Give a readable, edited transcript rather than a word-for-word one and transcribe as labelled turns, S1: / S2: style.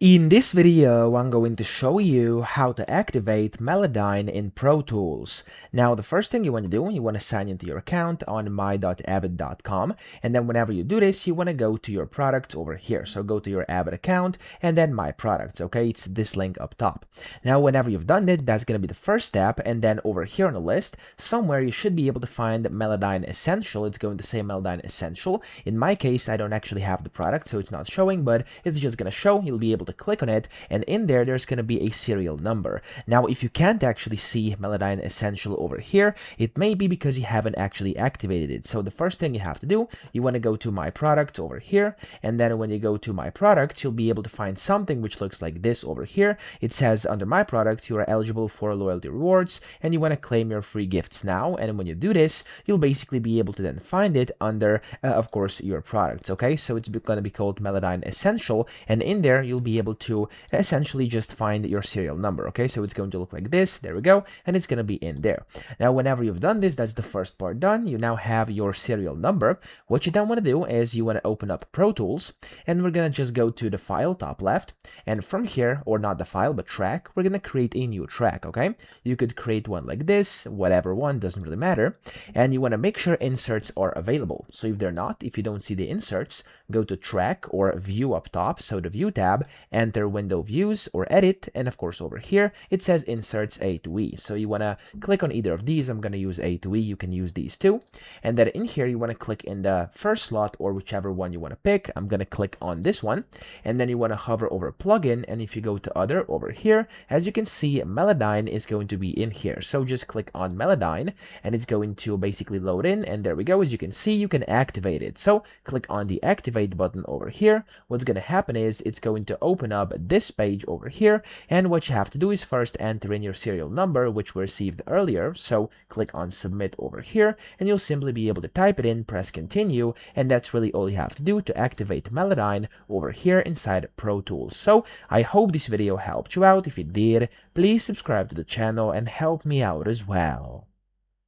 S1: In this video, I'm going to show you how to activate Melodyne in Pro Tools. Now, the first thing you want to do, you want to sign into your account on my.avid.com, and then whenever you do this, you want to go to your products over here. So go to your Avid account and then My Products, okay? It's this link up top. Now, whenever you've done it, that's going to be the first step, and then over here on the list, somewhere you should be able to find Melodyne Essential. It's going to say Melodyne Essential. In my case, I don't actually have the product, so it's not showing, but it's just going to show. You'll be able to click on it, and in there's going to be a serial number. Now, if you can't actually see Melodyne Essential over here, it may be because you haven't actually activated it. So the first thing you have to do, you want to go to My Products over here, and then when you go to My Products, you'll be able to find something which looks like this over here. It says under My Products, you are eligible for loyalty rewards, and you want to claim your free gifts now. And when you do this, you'll basically be able to then find it under, of course, your products. Okay, so it's going to be called Melodyne Essential, and in there you'll be able to essentially just find your serial number. Okay, so it's going to look like this. There we go, and it's going to be in there. Now, whenever you've done this, that's the first part done. You now have your serial number. What you then want to do is you want to open up Pro Tools, and we're going to just go to the file top left, and from here, or not the file but track, we're going to create a new track. Okay, you could create one like this, whatever one, doesn't really matter, and you want to make sure inserts are available. So if they're not, if you don't see the inserts, go to track or view up top, so the view tab, enter window views or edit, and of course over here it says inserts A to E. So you want to click on either of these. I'm going to use A to E. You can use these too. And then in here you want to click in the first slot or whichever one you want to pick. I'm going to click on this one, and then you want to hover over plugin, and if you go to other over here, as you can see, Melodyne is going to be in here. So just click on Melodyne and it's going to basically load in, and there we go. As you can see, you can activate it. So click on the activate button over here. What's going to happen is it's going to open up this page over here, and what you have to do is first enter in your serial number, which we received earlier. So click on submit over here, and you'll simply be able to type it in, press continue, and that's really all you have to do to activate Melodyne over here inside Pro Tools. So I hope this video helped you out. If it did, please subscribe to the channel and help me out as well.